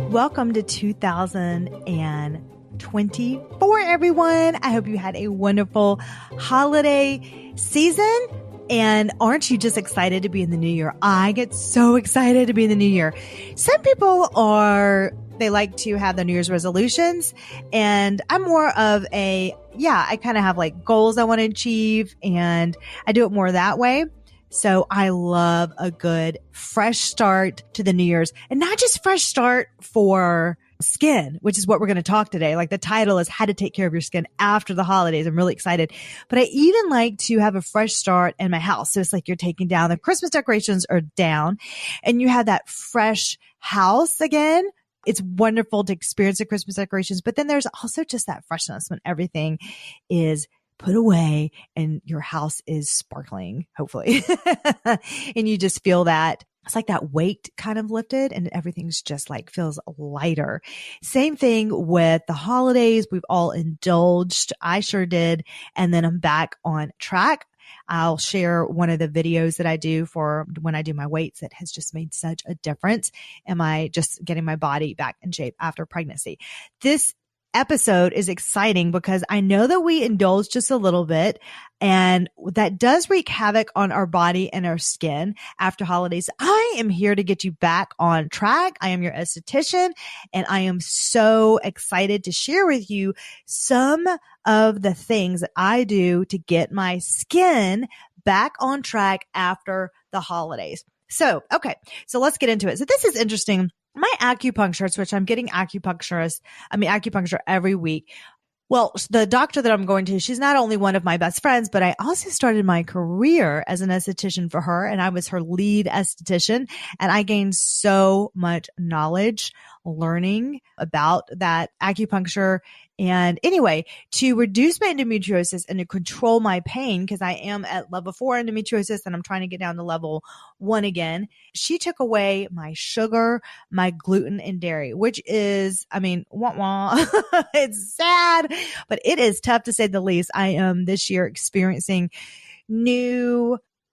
Welcome to 2024, everyone. I hope you had a wonderful holiday season. And aren't you just excited to be in the new year? I get so excited to be in the new year. Some people they like to have their New Year's resolutions. And I'm more of I kind of have like goals I want to achieve, and I do it more that way. So I love a good fresh start to the New Year's, and not just fresh start for skin, which is what we're going to talk today. Like the title is How to Take Care of Your Skin After the Holidays. I'm really excited, but I even like to have a fresh start in my house. So it's like you're taking down the Christmas decorations are down and you have that fresh house again. It's wonderful to experience the Christmas decorations, but then there's also just that freshness when everything is put away and your house is sparkling, hopefully. And you just feel that it's like that weight kind of lifted and everything's just like feels lighter. Same thing with the holidays. We've all indulged. I sure did. And then I'm back on track. I'll share one of the videos that I do for when I do my weights that has just made such a difference. Am I just getting my body back in shape after pregnancy? This episode is exciting because I know that we indulge just a little bit, and that does wreak havoc on our body and our skin after holidays. I am here to get you back on track. I am your esthetician, and I am so excited to share with you some of the things that I do to get my skin back on track after the holidays. So let's get into it. So this is interesting. My acupuncturist, which I'm getting acupuncture every week. Well, the doctor that I'm going to, she's not only one of my best friends, but I also started my career as an esthetician for her, and I was her lead esthetician, and I gained so much knowledge learning about that acupuncture. And anyway, to reduce my endometriosis and to control my pain, because I am at level 4 endometriosis and I'm trying to get down to level 1 again, she took away my sugar, my gluten and dairy, which is, it's sad, but it is tough to say the least. I am this year experiencing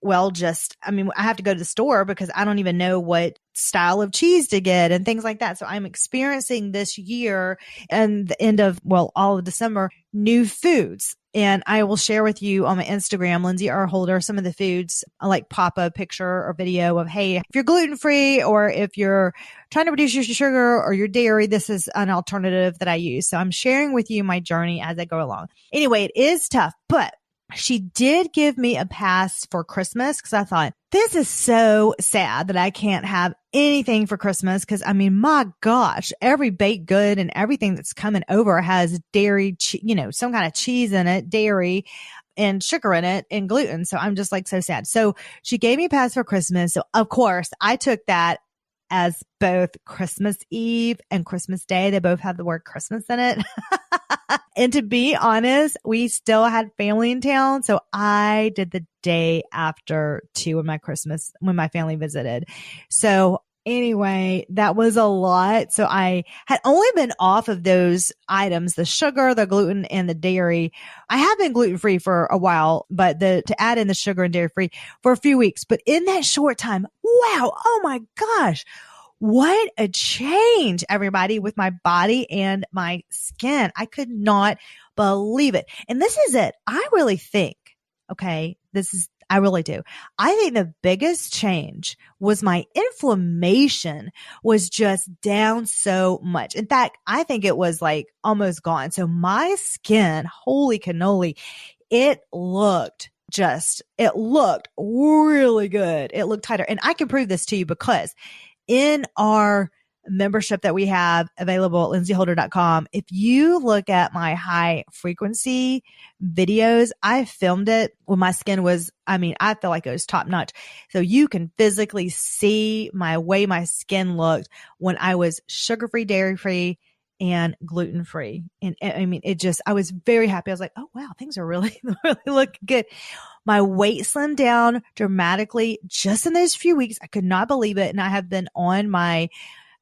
I have to go to the store because I don't even know what style of cheese to get and things like that. So I'm experiencing this year and the end of, all of December, new foods. And I will share with you on my Instagram, Lindsey R. Holder, some of the foods. I like pop a picture or video of, hey, if you're gluten-free or if you're trying to reduce your sugar or your dairy, this is an alternative that I use. So I'm sharing with you my journey as I go along. Anyway, it is tough, but she did give me a pass for Christmas because I thought, this is so sad that I can't have anything for Christmas because, my gosh, every baked good and everything that's coming over has dairy, some kind of cheese in it, dairy and sugar in it and gluten. So I'm just like so sad. So she gave me a pass for Christmas. So of course I took that as both Christmas Eve and Christmas Day. They both have the word Christmas in it. And to be honest, we still had family in town. So I did the day after too when my family visited. So anyway, that was a lot. So I had only been off of those items, the sugar, the gluten, and the dairy. I have been gluten-free for a while, but to add in the sugar and dairy-free for a few weeks. But in that short time, wow, oh my gosh, what a change, everybody, with my body and my skin. I could not believe it. And this is it. I really think, I really do. I think the biggest change was my inflammation was just down so much. In fact, I think it was like almost gone. So my skin, holy cannoli, it looked really good. It looked tighter. And I can prove this to you because in our membership that we have available at lindseyholder.com, if you look at my high frequency videos, I filmed it when my skin was, I feel like it was top notch. So you can physically see my way my skin looked when I was sugar-free, dairy-free, and gluten-free. And I was very happy. I was like, oh wow, things are really, really looking good. My weight slimmed down dramatically just in those few weeks. I could not believe it. And I have been on my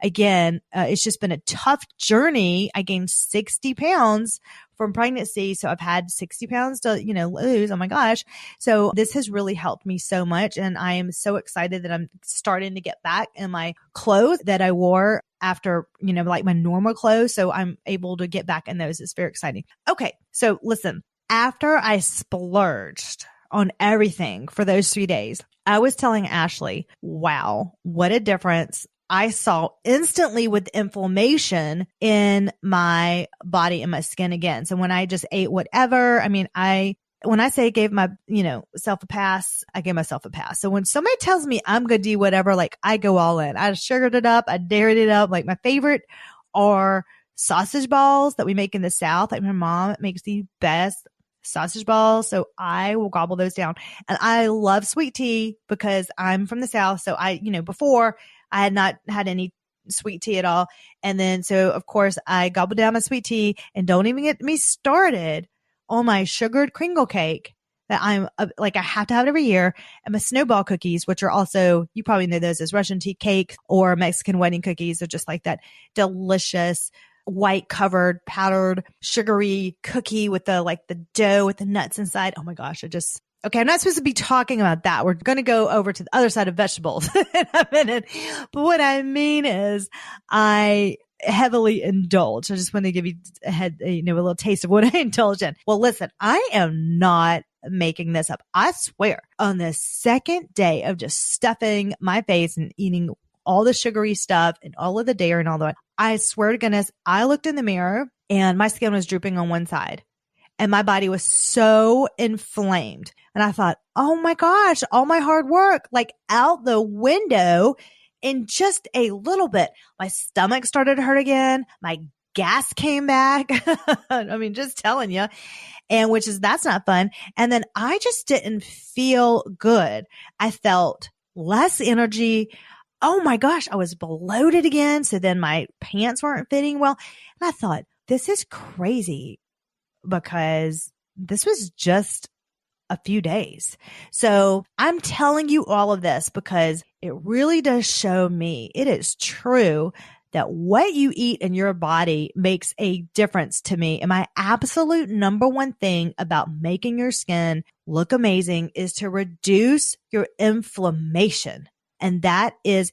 again, it's just been a tough journey. I gained 60 pounds from pregnancy. So I've had 60 pounds to, lose. Oh my gosh. So this has really helped me so much. And I am so excited that I'm starting to get back in my clothes that I wore after, like my normal clothes. So I'm able to get back in those. It's very exciting. Okay. So listen, after I splurged on everything for those 3 days, I was telling Ashley, wow, what a difference I saw instantly with inflammation in my body and my skin again. So when I just ate whatever, when I say gave my, self a pass, I gave myself a pass. So when somebody tells me I'm going to do whatever, like I go all in. I sugared it up. I dared it up. Like my favorite are sausage balls that we make in the South. Like my mom makes the best sausage balls. So I will gobble those down. And I love sweet tea because I'm from the South. So before I had not had any sweet tea at all. And then, so of course I gobbled down my sweet tea, and don't even get me started on my sugared Kringle cake that I have to have it every year, and my snowball cookies, which are also, you probably know those as Russian tea cake or Mexican wedding cookies. They're just like that delicious white covered powdered sugary cookie with the dough with the nuts inside. Oh my gosh. Okay, I'm not supposed to be talking about that. We're going to go over to the other side of vegetables in a minute. But what I mean is I heavily indulge. I just want to give you a little taste of what I indulge in. Well, listen, I am not making this up. I swear, on the second day of just stuffing my face and eating all the sugary stuff and all of the dairy and all that, I swear to goodness, I looked in the mirror and my skin was drooping on one side. And my body was so inflamed. And I thought, oh my gosh, all my hard work, like out the window in just a little bit. My stomach started to hurt again. My gas came back. Just telling you. And that's not fun. And then I just didn't feel good. I felt less energy. Oh my gosh, I was bloated again. So then my pants weren't fitting well. And I thought, this is crazy, because this was just a few days. So I'm telling you all of this because it really does show me it is true that what you eat in your body makes a difference to me. And my absolute number one thing about making your skin look amazing is to reduce your inflammation. And that is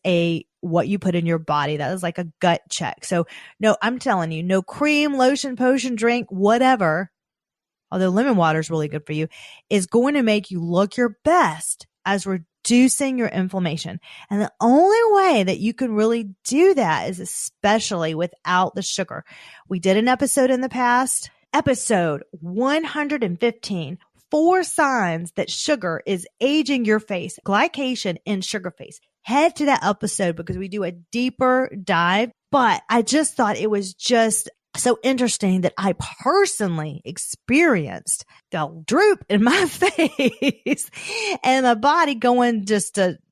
what you put in your body. That is like a gut check. So no, I'm telling you, no cream, lotion, potion, drink, whatever, although lemon water is really good for you, is going to make you look your best as reducing your inflammation. And the only way that you can really do that is especially without the sugar. We did an episode in the past, episode 115, 4 signs that sugar is aging your face, glycation in sugar face. Head to that episode because we do a deeper dive. But I just thought it was just so interesting that I personally experienced the droop in my face and my body going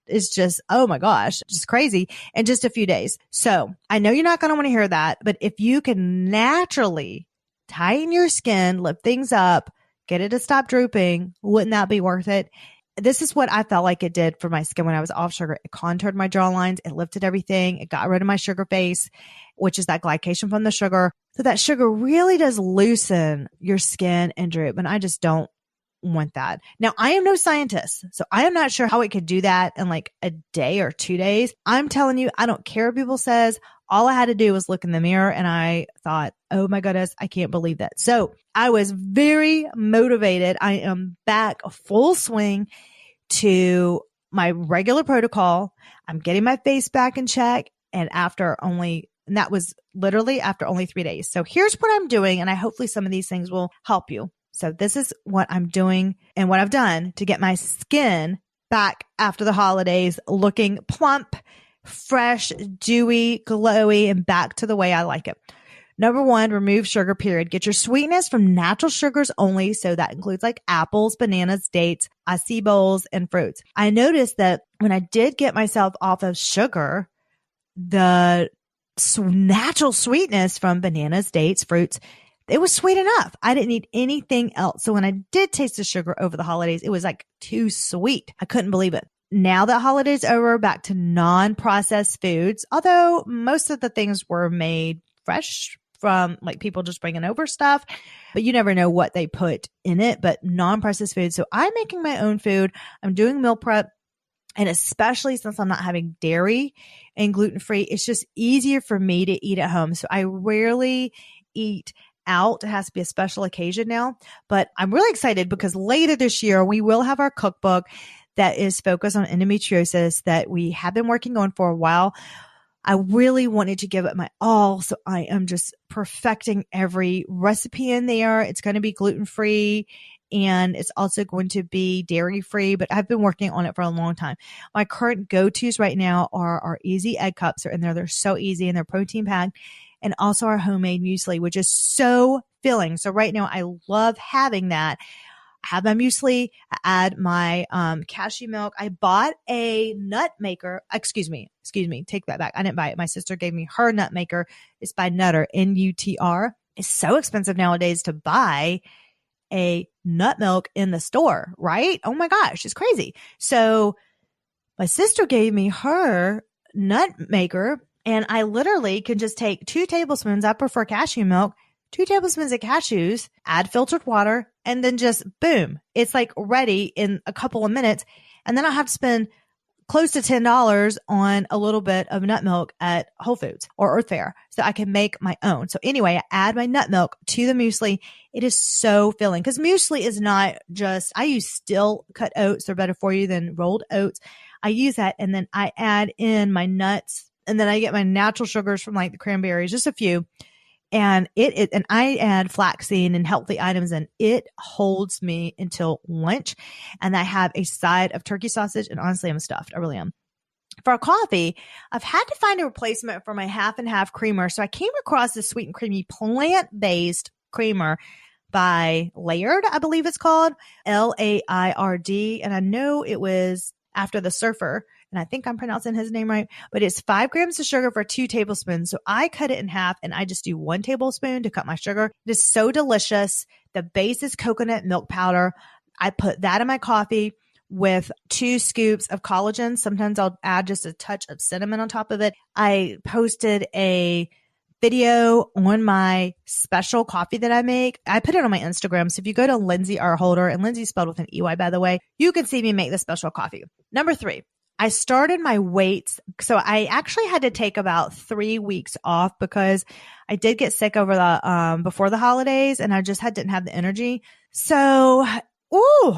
is just, oh my gosh, just crazy in just a few days. So I know you're not going to want to hear that, but if you can naturally tighten your skin, lift things up, get it to stop drooping, wouldn't that be worth it? This is what I felt like it did for my skin when I was off sugar. It contoured my jawlines. It lifted everything. It got rid of my sugar face, which is that glycation from the sugar. So that sugar really does loosen your skin and droop. And I just don't want that. Now, I am no scientist, so I am not sure how it could do that in like a day or 2 days. I'm telling you, I don't care what people says. All I had to do was look in the mirror and I thought, oh my goodness, I can't believe that. So I was very motivated. I am back full swing to my regular protocol. I'm getting my face back in check. And that was literally after only 3 days. So here's what I'm doing. And hopefully some of these things will help you. So this is what I'm doing and what I've done to get my skin back after the holidays looking plump, fresh, dewy, glowy, and back to the way I like it. Number 1, remove sugar, period. Get your sweetness from natural sugars only. So that includes like apples, bananas, dates, acai and fruits. I noticed that when I did get myself off of sugar, the natural sweetness from bananas, dates, fruits, it was sweet enough. I didn't need anything else. So when I did taste the sugar over the holidays, it was like too sweet. I couldn't believe it. now that holiday's over, back to non-processed foods, although most of the things were made fresh from like people just bringing over stuff, but you never know what they put in it, but non-processed food. So I'm making my own food. I'm doing meal prep. And especially since I'm not having dairy and gluten-free, it's just easier for me to eat at home. So I rarely eat out. It has to be a special occasion now, but I'm really excited because later this year, we will have our cookbook that is focused on endometriosis that we have been working on for a while. I really wanted to give it my all. So I am just perfecting every recipe in there. It's going to be gluten-free and it's also going to be dairy-free, but I've been working on it for a long time. My current go-tos right now are our easy egg cups. They're in there. They're so easy and they're protein packed, and also our homemade muesli, which is so filling. So right now I love having that. I have my muesli. I add my cashew milk. I bought a nut maker. Excuse me. Take that back. I didn't buy it. My sister gave me her nut maker. It's by Nutter, N-U-T-R. It's so expensive nowadays to buy a nut milk in the store, right? Oh my gosh, it's crazy. So my sister gave me her nut maker, and I literally can just take 2 tablespoons. I prefer cashew milk, 2 tablespoons of cashews, add filtered water, and then just boom, it's like ready in a couple of minutes. And then I have to spend close to $10 on a little bit of nut milk at Whole Foods or Earth Fare so I can make my own. So anyway, I add my nut milk to the muesli. It is so filling because muesli is not just, I use still cut oats. They're better for you than rolled oats. I use that, and then I add in my nuts, and then I get my natural sugars from like the cranberries, just a few. And and I add flaxseed and healthy items, and it holds me until lunch. And I have a side of turkey sausage, and honestly, I'm stuffed. I really am. For a coffee, I've had to find a replacement for my half and half creamer. So I came across this sweet and creamy plant-based creamer by Laird, I believe it's called, Laird. And I know it was after the surfer, and I think I'm pronouncing his name right, but it's 5 grams of sugar for 2 tablespoons. So I cut it in half and I just do 1 tablespoon to cut my sugar. It is so delicious. The base is coconut milk powder. I put that in my coffee with 2 scoops of collagen. Sometimes I'll add just a touch of cinnamon on top of it. I posted a video on my special coffee that I make. I put it on my Instagram. So if you go to Lindsey R. Holder, and Lindsey spelled with an EY, by the way, you can see me make the special coffee. Number 3, I started my weights. So I actually had to take about 3 weeks off because I did get sick over the, before the holidays, and I just didn't have the energy. So,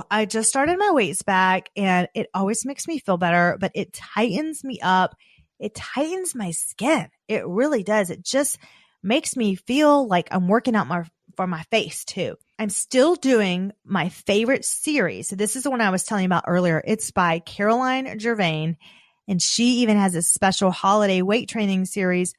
I just started my weights back, and it always makes me feel better, but it tightens me up. It tightens my skin. It really does. It just makes me feel like I'm working out for my face too. I'm still doing my favorite series. So this is the one I was telling you about earlier. It's by Caroline Gervain, and she even has a special holiday weight training series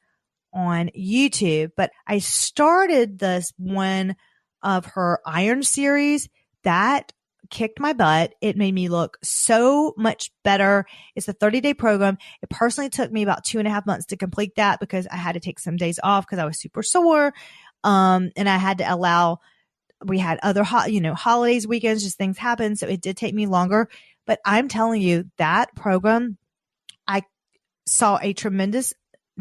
on YouTube. But I started this one of her iron series that kicked my butt. It made me look so much better. It's a 30-day program. It personally took me about 2.5 months to complete that because I had to take some days off because I was super sore. And I had to we had other, holidays, weekends, just things happen. So it did take me longer, but I'm telling you that program, I saw a tremendous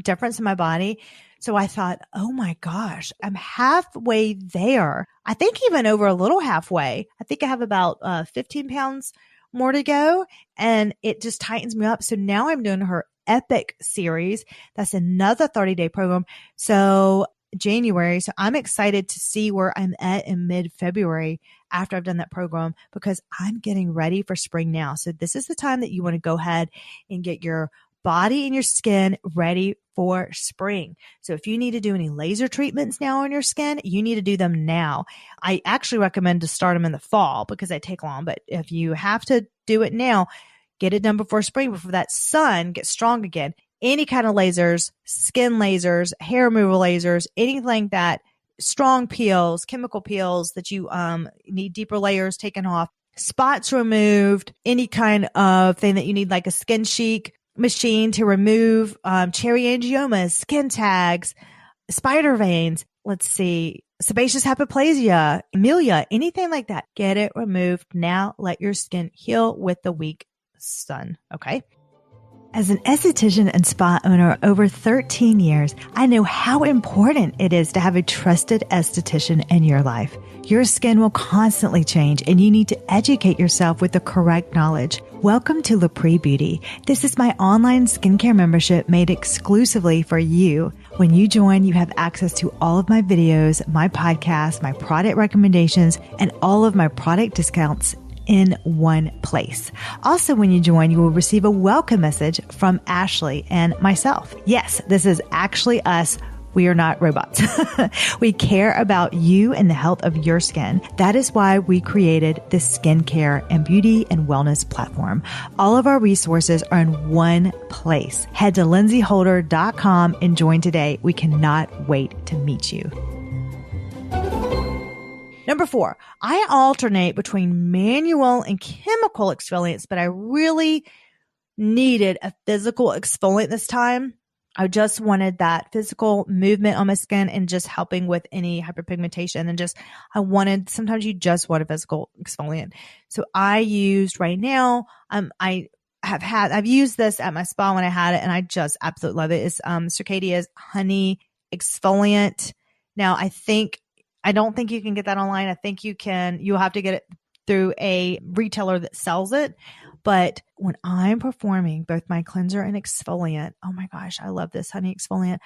difference in my body. So I thought, oh my gosh, I'm halfway there. I think even over a little halfway. I think I have about 15 pounds more to go, and it just tightens me up. So now I'm doing her Epic series. That's another 30-day program. So January. So I'm excited to see where I'm at in mid-February after I've done that program, because I'm getting ready for spring now. So this is the time that you want to go ahead and get your body and your skin ready for spring. So if you need to do any laser treatments now on your skin, you need to do them now. I actually recommend to start them in the fall because they take long, but if you have to do it now, get it done before spring, before that sun gets strong again. Any kind of lasers, skin lasers, hair removal lasers, anything like that, strong peels, chemical peels that you need deeper layers taken off, spots removed, any kind of thing that you need, like a skin chic machine to remove cherry angiomas, skin tags, spider veins, let's see, sebaceous hyperplasia, amelia, anything like that. Get it removed now. Let your skin heal with the week son. Okay. As an esthetician and spa owner over 13 years, I know how important it is to have a trusted esthetician in your life. Your skin will constantly change and you need to educate yourself with the correct knowledge. Welcome to Lapree Beauty. This is my online skincare membership made exclusively for you. When you join, you have access to all of my videos, my podcasts, my product recommendations, and all of my product discounts in one place. Also, when you join, you will receive a welcome message from Ashley and myself. Yes, this is actually us. We are not robots. We care about you and the health of your skin. That is why we created this skincare and beauty and wellness platform. All of our resources are in one place. Head to lindseyholder.com and join today. We cannot wait to meet you. Number 4, I alternate between manual and chemical exfoliants, but I really needed a physical exfoliant this time. I just wanted that physical movement on my skin and just helping with any hyperpigmentation and sometimes you just want a physical exfoliant. So I used right now, I've used this at my spa when I had it and I just absolutely love it. It's Circadia's honey exfoliant. Now I don't think you can get that online. I think you'll have to get it through a retailer that sells it. But when I'm performing both my cleanser and exfoliant, oh my gosh, I love this honey exfoliant.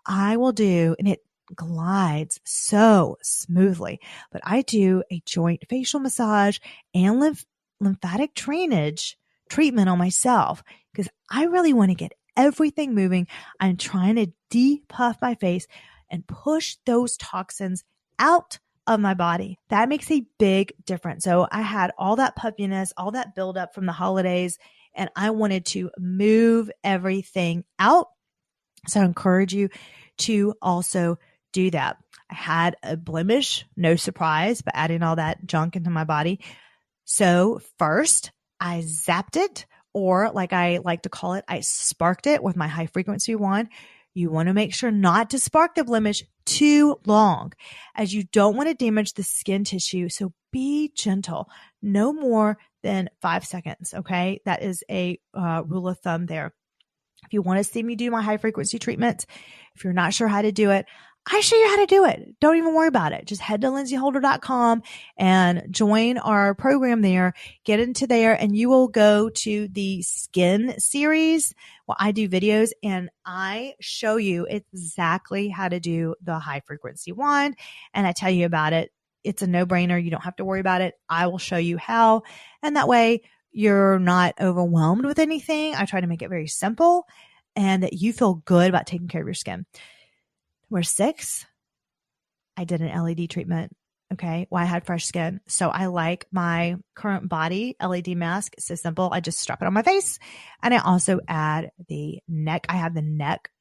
I will do, and it glides so smoothly, but I do a joint facial massage and lymphatic drainage treatment on myself because I really want to get everything moving. I'm trying to depuff my face and push those toxins out of my body. That makes a big difference. So I had all that puffiness, all that buildup from the holidays, and I wanted to move everything out. So I encourage you to also do that. I had a blemish, no surprise, but adding all that junk into my body. So first I zapped it, or like I like to call it, I sparked it with my high frequency wand. You want to make sure not to spark the blemish too long, as you don't want to damage the skin tissue. So be gentle, no more than 5 seconds. Okay. That is a rule of thumb there. If you want to see me do my high frequency treatment, if you're not sure how to do it, I show you how to do it. Don't even worry about it. Just head to lindseyholder.com and join our program there. Get into there and you will go to the skin series. Well, I do videos and I show you exactly how to do the high frequency wand. And I tell you about it. It's a no-brainer. You don't have to worry about it. I will show you how. And that way you're not overwhelmed with anything. I try to make it very simple and that you feel good about taking care of your skin. Number 6, I did an LED treatment. Okay. Well, I had fresh skin. So I like my current body LED mask. It's so simple. I just strap it on my face. And I also add the neck. I have the neck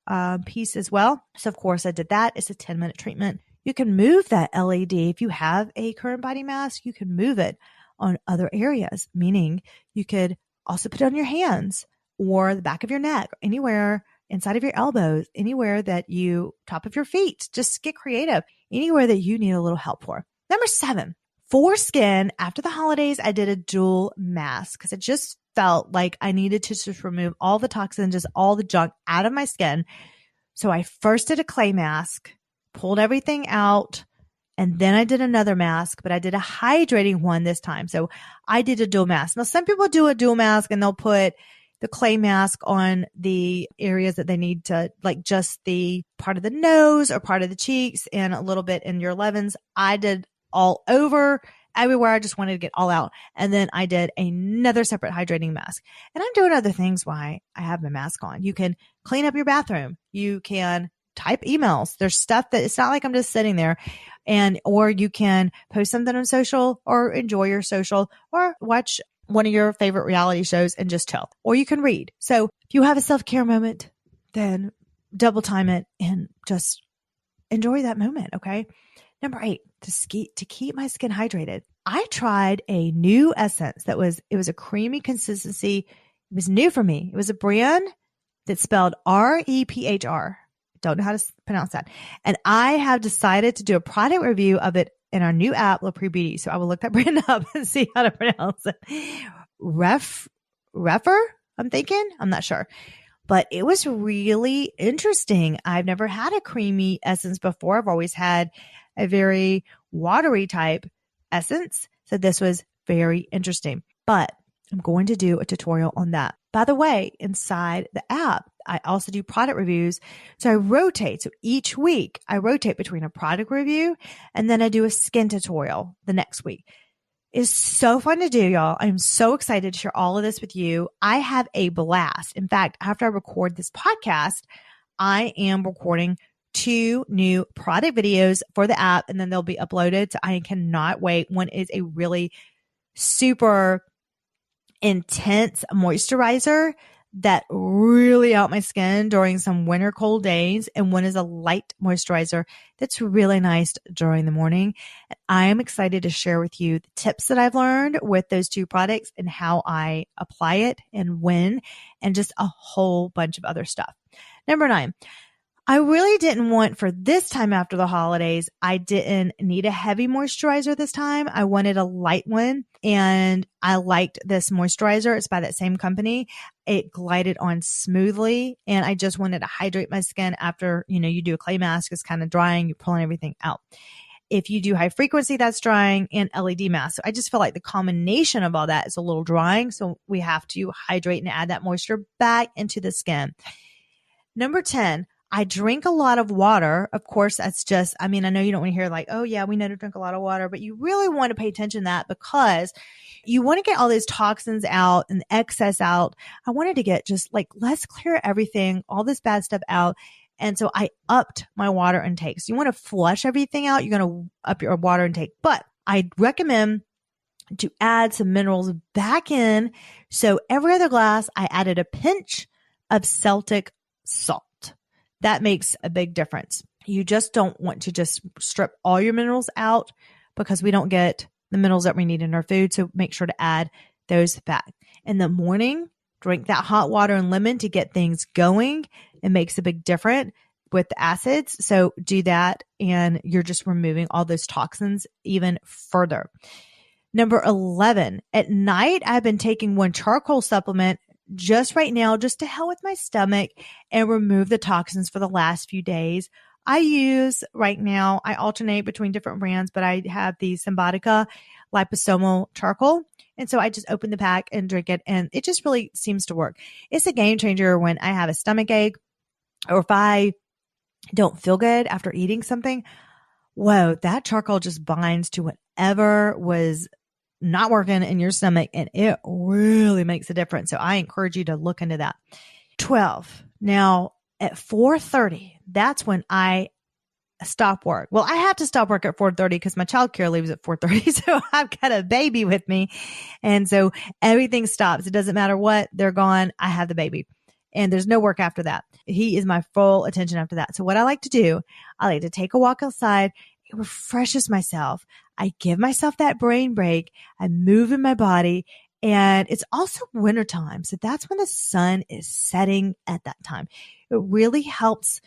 piece as well. So of course I did that. It's a 10-minute treatment. You can move that LED. If you have a current body mask, you can move it on other areas, meaning you could also put it on your hands or the back of your neck, anywhere inside of your elbows, anywhere that top of your feet, just get creative, anywhere that you need a little help for. Number 7, for skin, after the holidays, I did a dual mask because it just felt like I needed to just remove all the toxins, just all the junk out of my skin. So I first did a clay mask, pulled everything out, and then I did another mask, but I did a hydrating one this time. So I did a dual mask. Now, some people do a dual mask and they'll put the clay mask on the areas that they need to, like just the part of the nose or part of the cheeks and a little bit in your 11s. I did all over everywhere. I just wanted to get all out. And then I did another separate hydrating mask. And I'm doing other things while I have my mask on. You can clean up your bathroom. You can type emails. There's stuff that it's not like I'm just sitting there or you can post something on social or enjoy your social or watch one of your favorite reality shows and just chill. Or you can read. So if you have a self-care moment, then double time it and just enjoy that moment. Okay. Number 8, to keep my skin hydrated. I tried a new essence it was a creamy consistency. It was new for me. It was a brand that's spelled REPHR. Don't know how to pronounce that. And I have decided to do a product review of it in our new app, Lapree Beauty. So I will look that brand up and see how to pronounce it. rougher, I'm thinking. I'm not sure. But it was really interesting. I've never had a creamy essence before. I've always had a very watery type essence. So this was very interesting. But I'm going to do a tutorial on that. By the way, inside the app, I also do product reviews. So I rotate. So each week I rotate between a product review and then I do a skin tutorial the next week. It's so fun to do, y'all. I'm so excited to share all of this with you. I have a blast. In fact, after I record this podcast, I am recording 2 new product videos for the app, and then they'll be uploaded. So I cannot wait. One is a really super intense moisturizer that really helped my skin during some winter cold days. And one is a light moisturizer that's really nice during the morning. And I am excited to share with you the tips that I've learned with those 2 products and how I apply it and when, and just a whole bunch of other stuff. Number 9. I really didn't want for this time after the holidays, I didn't need a heavy moisturizer this time. I wanted a light one, and I liked this moisturizer. It's by that same company. It glided on smoothly, and I just wanted to hydrate my skin after, you do a clay mask. It's kind of drying. You're pulling everything out. If you do high frequency, that's drying, and LED mask. So I just feel like the combination of all that is a little drying. So we have to hydrate and add that moisture back into the skin. Number 10. I drink a lot of water. Of course, that's just, I know you don't want to hear like, oh yeah, we know to drink a lot of water, but you really want to pay attention to that because you want to get all those toxins out and excess out. I wanted to get just like, let's clear everything, all this bad stuff out. And so I upped my water intake. So you want to flush everything out. You're going to up your water intake, but I recommend to add some minerals back in. So every other glass, I added a pinch of Celtic salt. That makes a big difference. You just don't want to just strip all your minerals out because we don't get the minerals that we need in our food. So make sure to add those back. In the morning, drink that hot water and lemon to get things going. It makes a big difference with the acids. So do that, and you're just removing all those toxins even further. Number 11, at night, I've been taking one charcoal supplement just right now, just to help with my stomach and remove the toxins for the last few days. I alternate between different brands, but I have the Symbotica liposomal charcoal. And so I just open the pack and drink it, and it just really seems to work. It's a game changer when I have a stomach ache or if I don't feel good after eating something. Whoa, that charcoal just binds to whatever was not working in your stomach, and it really makes a difference. So I encourage you to look into that. 12. Now at 4:30, that's when I stop work. Well, I have to stop work at 4:30 because my childcare leaves at 4:30. So I've got a baby with me. And so everything stops. It doesn't matter what, they're gone. I have the baby, and there's no work after that. He is my full attention after that. So what I like to do, I like to take a walk outside. It refreshes myself. I give myself that brain break. I move in my body, and it's also wintertime. So that's when the sun is setting at that time. It really helps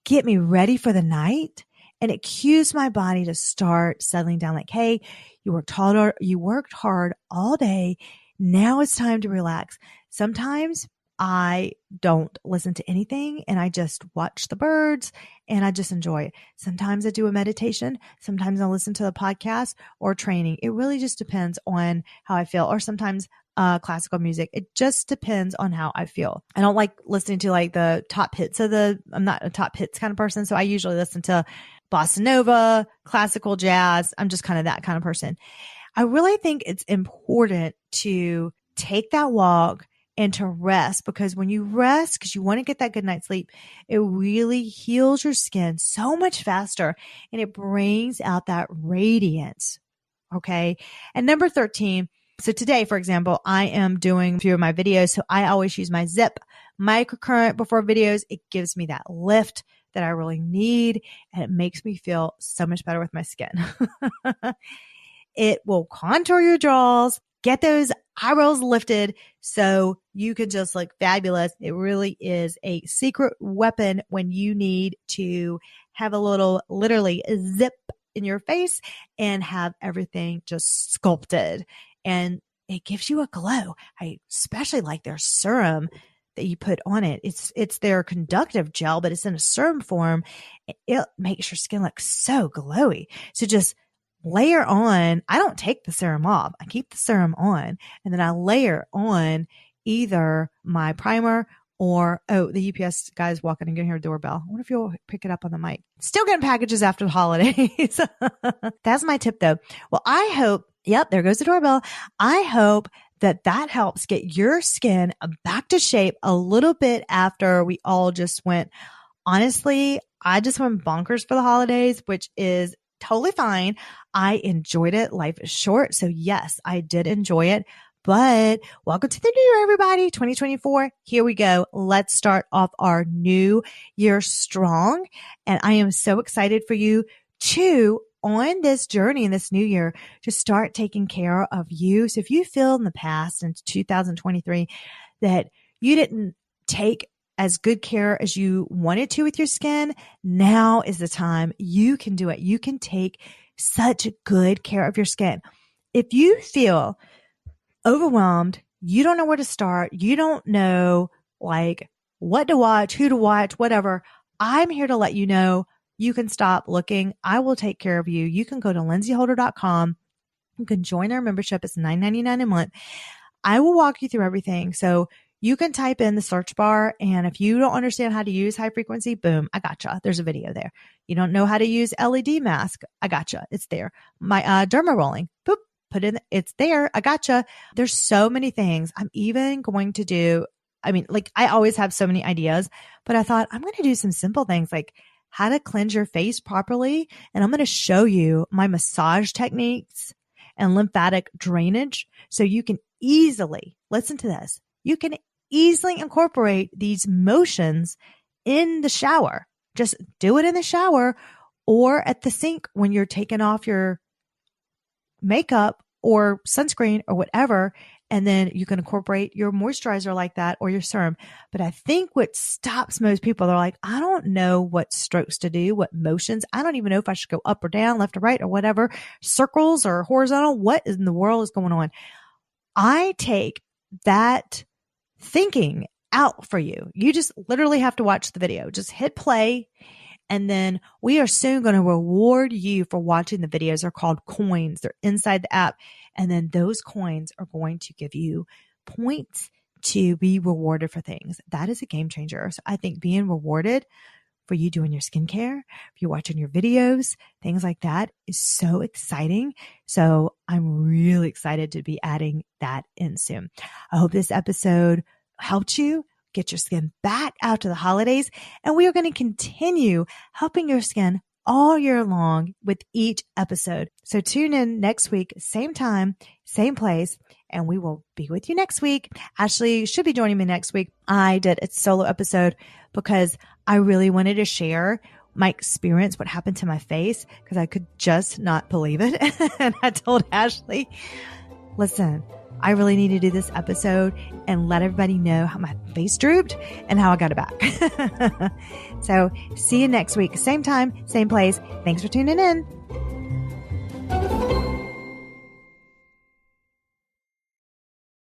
get me ready for the night, and it cues my body to start settling down like, hey, you worked hard all day. Now it's time to relax. Sometimes I don't listen to anything and I just watch the birds and I just enjoy it. Sometimes I do a meditation. Sometimes I listen to the podcast or training. It really just depends on how I feel, or sometimes classical music. It just depends on how I feel. I don't like listening to like the top hits I'm not a top hits kind of person. So I usually listen to bossa nova, classical jazz. I'm just kind of that kind of person. I really think it's important to take that walk and to rest, because when you rest, because you want to get that good night's sleep, it really heals your skin so much faster, and it brings out that radiance. Okay. And number 13. So today, for example, I am doing a few of my videos. So I always use my Zip microcurrent before videos. It gives me that lift that I really need, and it makes me feel so much better with my skin. It will contour your jaws, get those eyebrows lifted so you can just look fabulous. It really is a secret weapon when you need to have a little, literally zip in your face and have everything just sculpted. And it gives you a glow. I especially like their serum that you put on it. It's their conductive gel, but it's in a serum form. It makes your skin look so glowy. So just layer on. I don't take the serum off. I keep the serum on, and then I layer on either my primer or, the UPS guy's walking and getting her doorbell. I wonder if you'll pick it up on the mic. Still getting packages after the holidays. That's my tip though. Well, I hope, yep, there goes the doorbell. I hope that helps get your skin back to shape a little bit after we all just went. Honestly, I just went bonkers for the holidays, which is totally fine. I enjoyed it. Life is short. So yes, I did enjoy it. But welcome to the new year, everybody. 2024. Here we go. Let's start off our new year strong. And I am so excited for you to, on this journey in this new year, to start taking care of you. So if you feel in the past, in 2023, that you didn't take as good care as you wanted to with your skin, now is the time. You can do it. You can take such good care of your skin. If you feel overwhelmed, you don't know where to start, you don't know like what to watch, who to watch, whatever, I'm here to let you know you can stop looking. I will take care of you. You can go to lindseyholder.com. You can join our membership. It's $9.99 a month. I will walk you through everything. So you can type in the search bar, and if you don't understand how to use high frequency, boom, I gotcha. There's a video there. You don't know how to use LED mask, I gotcha. It's there. My derma rolling, boop, put in, it's there. I gotcha. There's so many things. I'm even going to do, I always have so many ideas, but I thought I'm going to do some simple things like how to cleanse your face properly. And I'm going to show you my massage techniques and lymphatic drainage. So you can easily, listen to this, you can easily incorporate these motions in the shower. Just do it in the shower or at the sink when you're taking off your makeup or sunscreen or whatever. And then you can incorporate your moisturizer like that or your serum. But I think what stops most people, they're like, I don't know what strokes to do, what motions. I don't even know if I should go up or down, left or right or whatever, circles or horizontal. What in the world is going on? I take that thinking out for you. You just literally have to watch the video. Just hit play. And then we are soon going to reward you for watching the videos. They're called coins. They're inside the app. And then those coins are going to give you points to be rewarded for things. That is a game changer. So I think being rewarded for you doing your skincare, if you're watching your videos, things like that is so exciting. So I'm really excited to be adding that in soon. I hope this episode helped you get your skin back after the holidays. And we are going to continue helping your skin all year long with each episode. So tune in next week, same time, same place, and we will be with you next week. Ashley should be joining me next week. I did a solo episode because I really wanted to share my experience, what happened to my face, because I could just not believe it. And I told Ashley, listen, I really need to do this episode and let everybody know how my face drooped and how I got it back. So see you next week. Same time, same place. Thanks for tuning in.